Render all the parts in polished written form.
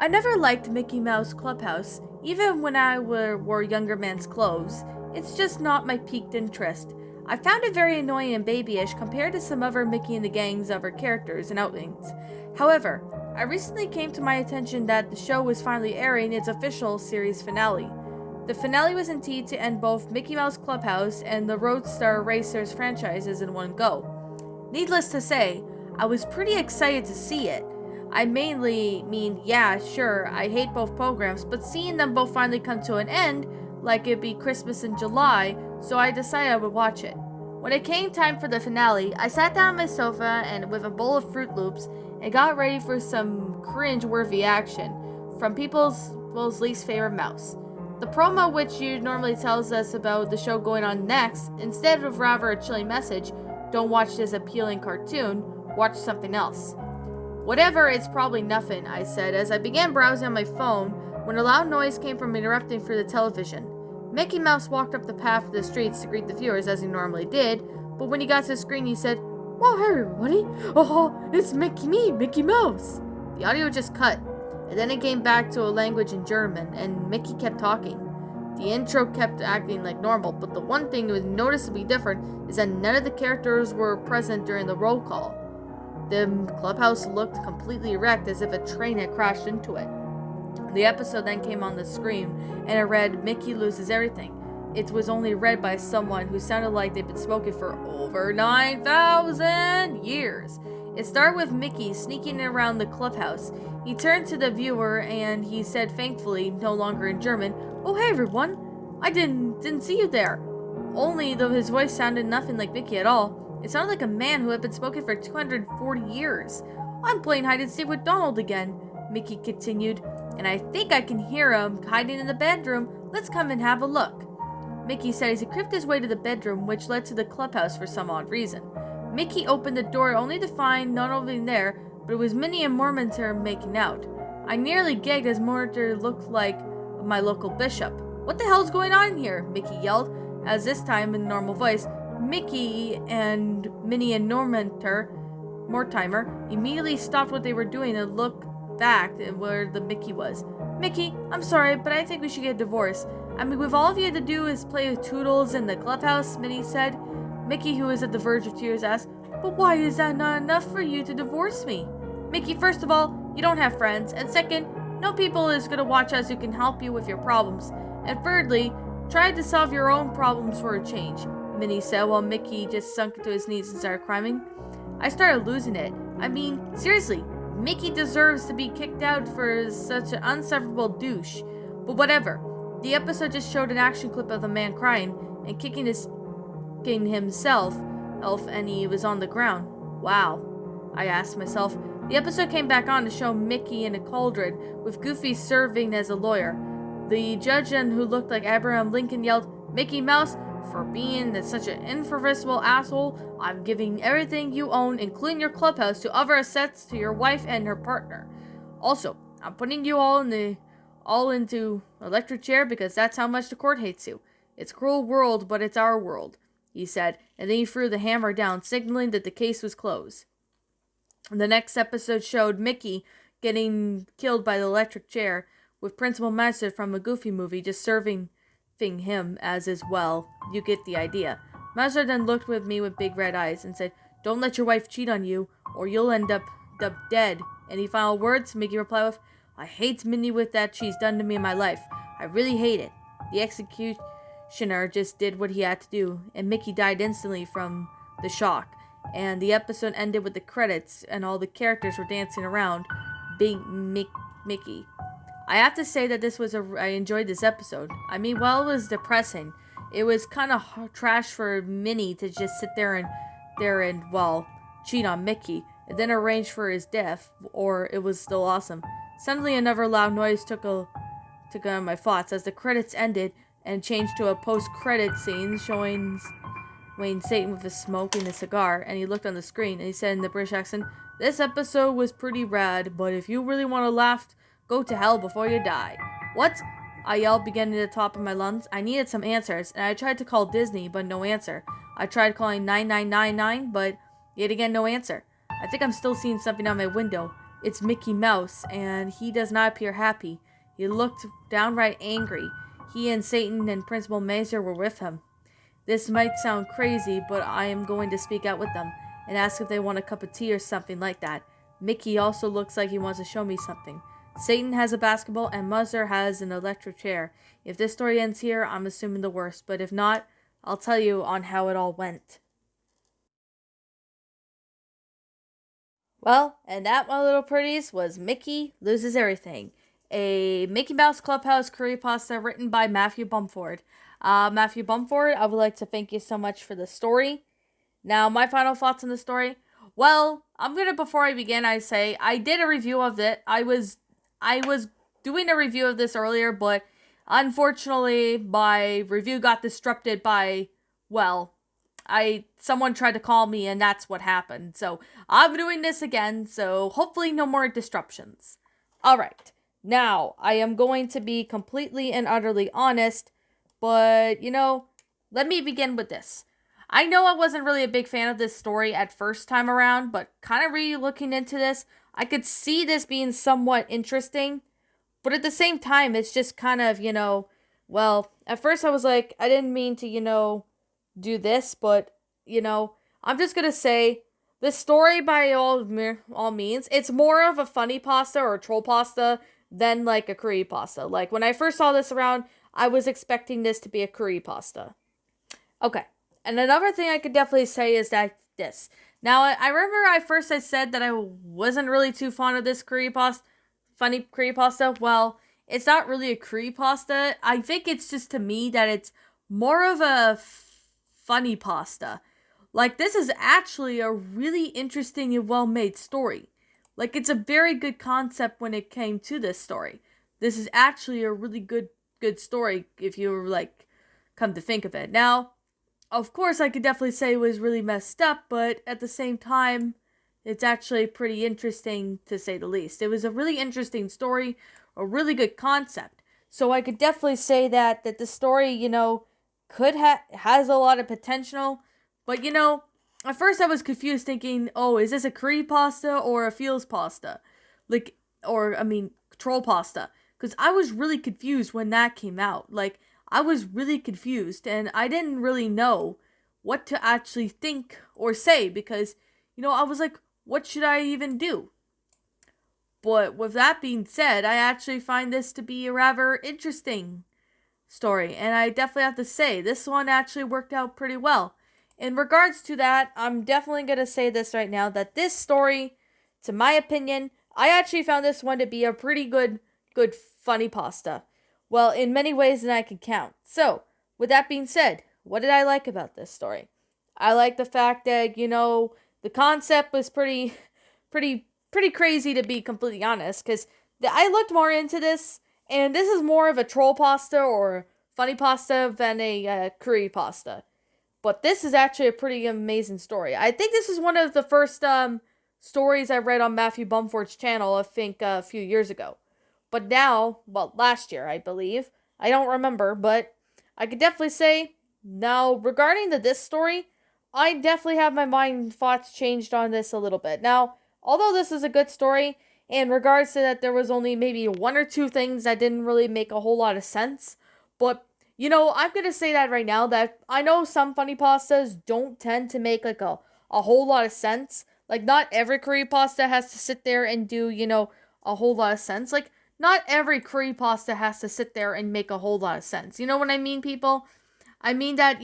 I never liked Mickey Mouse Clubhouse, even when I wore younger man's clothes. It's just not my piqued interest. I found it very annoying and babyish compared to some other Mickey and the Gang's other characters and outings. However, I recently came to my attention that the show was finally airing its official series finale. The finale was intended to end both Mickey Mouse Clubhouse and the Roadstar Racers franchises in one go. Needless to say, I was pretty excited to see it. I mainly mean, yeah, sure, I hate both programs, but seeing them both finally come to an end, like it'd be Christmas in July, so I decided I would watch it. When it came time for the finale, I sat down on my sofa and with a bowl of Fruit Loops and got ready for some cringe-worthy action from people's least favorite mouse. The promo, which normally tells us about the show going on next, instead of rather a chilling message, don't watch this appealing cartoon, watch something else. Whatever, it's probably nothing, I said as I began browsing on my phone when a loud noise came from interrupting through the television. Mickey Mouse walked up the path of the streets to greet the viewers as he normally did, but when he got to the screen he said, "Well, hey everybody, it's Mickey Mouse." The audio just cut, and then it came back to a language in German, and Mickey kept talking. The intro kept acting like normal, but the one thing that was noticeably different is that none of the characters were present during the roll call. The clubhouse looked completely wrecked as if a train had crashed into it. The episode then came on the screen and it read, "Mickey loses everything." It was only read by someone who sounded like they'd been spoken for over 9,000 years. It started with Mickey sneaking around the clubhouse. He turned to the viewer and he said thankfully, no longer in German, "Oh hey everyone, I didn't see you there." Only though his voice sounded nothing like Mickey at all. It sounded like a man who had been spoken for 240 years. "I'm playing hide and seek with Donald again," Mickey continued, "and I think I can hear him hiding in the bedroom. Let's come and have a look." Mickey said as he crept his way to the bedroom, which led to the clubhouse for some odd reason. Mickey opened the door only to find not only there, but it was Minnie and Mormenter making out. I nearly gagged as Mormenter looked like my local bishop. "What the hell's going on here?" Mickey yelled, as this time in normal voice. Mickey and Minnie and Mortimer, immediately stopped what they were doing and looked back at where the Mickey was. "Mickey, I'm sorry, but I think we should get a divorce. I mean, with all of you had to do is play with Toodles in the clubhouse," Minnie said. Mickey, who was at the verge of tears, asked, "But why is that not enough for you to divorce me?" "Mickey, first of all, you don't have friends, and second, no people is going to watch us who can help you with your problems. And thirdly, try to solve your own problems for a change," Minnie said while Mickey just sunk to his knees and started crying. I started losing it. I mean, seriously, Mickey deserves to be kicked out for such an unsufferable douche. But whatever. The episode just showed an action clip of the man crying and kicking himself, and he was on the ground. Wow, I asked myself. The episode came back on to show Mickey in a cauldron, with Goofy serving as a lawyer. The judge, who looked like Abraham Lincoln, yelled, "Mickey Mouse, for being such an infernal asshole, I'm giving everything you own, including your clubhouse, to other assets to your wife and her partner. Also, I'm putting you all into electric chair because that's how much the court hates you. It's a cruel world, but it's our world," he said, and then he threw the hammer down, signaling that the case was closed. The next episode showed Mickey getting killed by the electric chair, with Principal Master from a Goofy movie just serving him as well. You get the idea. Master then looked at me with big red eyes and said, "Don't let your wife cheat on you, or you'll end up dead." Any final words? Mickey replied with, "I hate Minnie with that she's done to me in my life. I really hate it." The executioner just did what he had to do, and Mickey died instantly from the shock. And the episode ended with the credits, and all the characters were dancing around being Mickey. I have to say that I enjoyed this episode. I mean, while it was depressing, it was kind of trash for Minnie to just sit there and cheat on Mickey, and then arrange for his death, or it was still awesome. Suddenly another loud noise took on my thoughts as the credits ended and changed to a post-credit scene showing Wayne Satan with a smoking a cigar, and he looked on the screen and he said in the British accent, "This episode was pretty rad, but if you really want to laugh, go to hell before you die." "What?" I yelled, beginning at the top of my lungs. I needed some answers, and I tried to call Disney, but no answer. I tried calling 9999, but yet again no answer. I think I'm still seeing something out my window. It's Mickey Mouse, and he does not appear happy. He looked downright angry. He and Satan and Principal Mazer were with him. This might sound crazy, but I am going to speak out with them and ask if they want a cup of tea or something like that. Mickey also looks like he wants to show me something. Satan has a basketball and Muzzer has an electric chair. If this story ends here, I'm assuming the worst, but if not, I'll tell you on how it all went. Well, and that, my little pretties, was Mickey Loses Everything, a Mickey Mouse Clubhouse creepypasta written by Matthew Bumford. Matthew Bumford, I would like to thank you so much for the story. Now, my final thoughts on the story. Well, before I begin, I say I did a review of it. I was doing a review of this earlier, but unfortunately, my review got disrupted by, well, someone tried to call me and that's what happened. So I'm doing this again, so hopefully no more disruptions. Alright, now I am going to be completely and utterly honest, but let me begin with this. I know I wasn't really a big fan of this story at first time around, but kind of looking into this, I could see this being somewhat interesting, but at the same time, it's just kind of, well, at first I was like, I didn't mean to, do this, but I'm just gonna say the story by all means, it's more of a funny pasta or a troll pasta than like a curry pasta. Like when I first saw this around, I was expecting this to be a curry pasta. Okay, and another thing I could definitely say is that this. Now I remember I said that I wasn't really too fond of this curry pasta, funny curry pasta. Well, it's not really a curry pasta. I think it's just to me that it's more of a funny pasta. Like, this is actually a really interesting and well-made story. Like, it's a very good concept when it came to this story. This is actually a really good story if you like come to think of it. Now, of course, I could definitely say it was really messed up, but at the same time, it's actually pretty interesting to say the least. It was a really interesting story, a really good concept. So I could definitely say that the story, has a lot of potential. But at first I was confused thinking, oh, is this a curry pasta or a feels pasta? Troll pasta. Because I was really confused when that came out. Like, I was really confused and I didn't really know what to actually think or say because, I was like, what should I even do? But with that being said, I actually find this to be a rather interesting story, and I definitely have to say, this one actually worked out pretty well. In regards to that, I'm definitely going to say this right now, that this story, to my opinion, I actually found this one to be a pretty good funny pasta. Well, in many ways than I can count. So, with that being said, what did I like about this story? I like the fact that, the concept was pretty crazy, to be completely honest, because I looked more into this, and this is more of a troll pasta or funny pasta than a curry pasta. But this is actually a pretty amazing story. I think this is one of the first stories I read on Matthew Bumford's channel, I think a few years ago. But now, well, last year, I believe. I don't remember, but I could definitely say, now, regarding this story, I definitely have my thoughts changed on this a little bit. Now, although this is a good story, in regards to that, there was only maybe one or two things that didn't really make a whole lot of sense. But, I'm going to say that right now, that I know some funny pastas don't tend to make, like, a whole lot of sense. Like, not every curry pasta has to sit there and do, a whole lot of sense. Like, not every curry pasta has to sit there and make a whole lot of sense. You know what I mean, people? I mean that,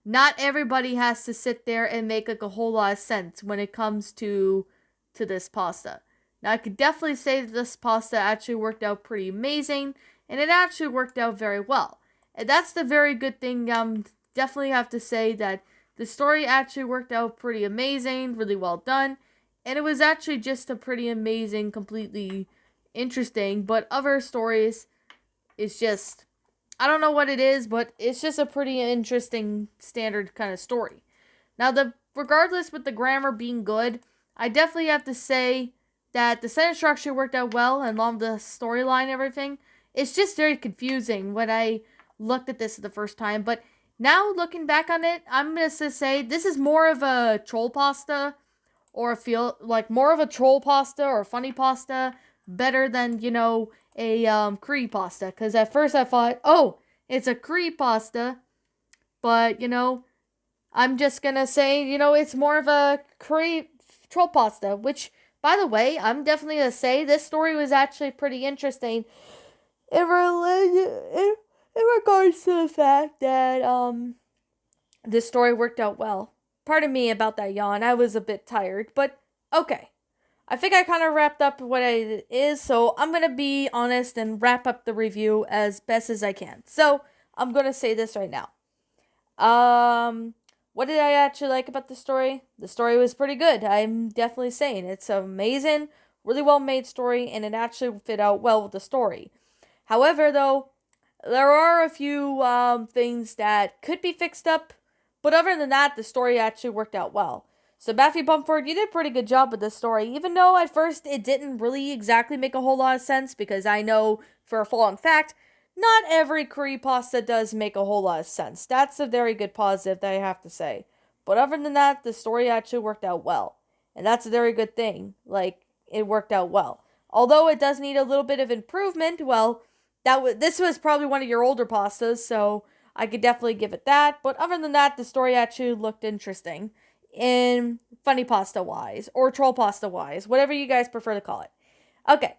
not everybody has to sit there and make, like, a whole lot of sense when it comes to this pasta. Now, I could definitely say that this pasta actually worked out pretty amazing, and it actually worked out very well. And that's the very good thing. Definitely have to say that the story actually worked out pretty amazing, really well done, and it was actually just a pretty amazing, completely interesting. But other stories, it's just, I don't know what it is, but it's just a pretty interesting standard kind of story. Now, regardless with the grammar being good, I definitely have to say that the sentence structure worked out well and along the storyline and everything. It's just very confusing when I looked at this the first time. But now looking back on it, I'm going to say this is more of a troll pasta or feel like more of a troll pasta or funny pasta better than, a creepypasta. Because at first I thought, oh, it's a creepypasta, but, I'm just gonna say, it's more of a troll pasta, which, by the way, I'm definitely gonna say this story was actually pretty interesting in regards to the fact that, this story worked out well. Pardon me about that yawn. I was a bit tired, but okay. I think I kind of wrapped up what it is, so I'm going to be honest and wrap up the review as best as I can. So, I'm going to say this right now. What did I actually like about the story? The story was pretty good. I'm definitely saying it's an amazing, really well made story, and it actually fit out well with the story. However, though, there are a few things that could be fixed up, but other than that, the story actually worked out well. So Matthew Bumford, you did a pretty good job with this story, even though at first it didn't really exactly make a whole lot of sense, because I know for a fallen fact, not every creepypasta does make a whole lot of sense. That's a very good positive that I have to say. But other than that, the story actually worked out well. And that's a very good thing. Like, it worked out well. Although it does need a little bit of improvement, well, this was probably one of your older pastas, so I could definitely give it that. But other than that, the story actually looked interesting. In funny pasta wise, or troll pasta wise, whatever you guys prefer to call it. Okay,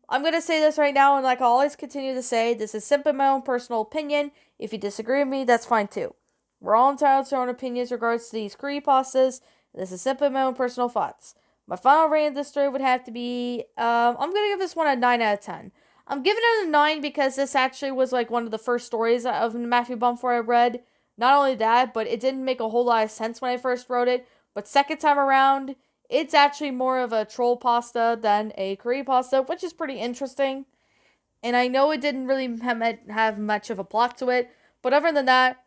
I'm going to say this right now, and like I always continue to say, this is simply my own personal opinion. If you disagree with me, that's fine too. We're all entitled to our own opinions regards to these creepypastas. This is simply my own personal thoughts. My final rating of this story would have to be, I'm going to give this one a 9 out of 10. I'm giving it a 9 because this actually was like one of the first stories of Matthew Bumford I read. Not only that, but it didn't make a whole lot of sense when I first wrote it. But second time around, it's actually more of a troll pasta than a curry pasta, which is pretty interesting. And I know it didn't really have much of a plot to it, but other than that,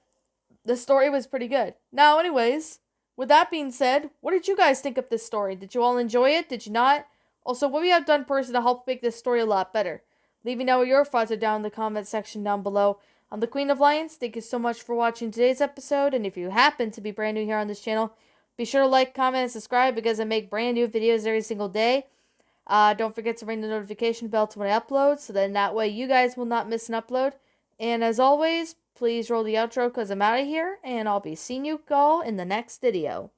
the story was pretty good. Now, anyways, with that being said, what did you guys think of this story? Did you all enjoy it? Did you not? Also, what have you done personally to help make this story a lot better? Leave me know what your thoughts are down in the comment section down below. I'm the Queen of Lions. Thank you so much for watching today's episode, and if you happen to be brand new here on this channel, be sure to like, comment, and subscribe because I make brand new videos every single day. Don't forget to ring the notification bell to when I upload, so then that way you guys will not miss an upload. And as always, please roll the outro because I'm out of here, and I'll be seeing you all in the next video.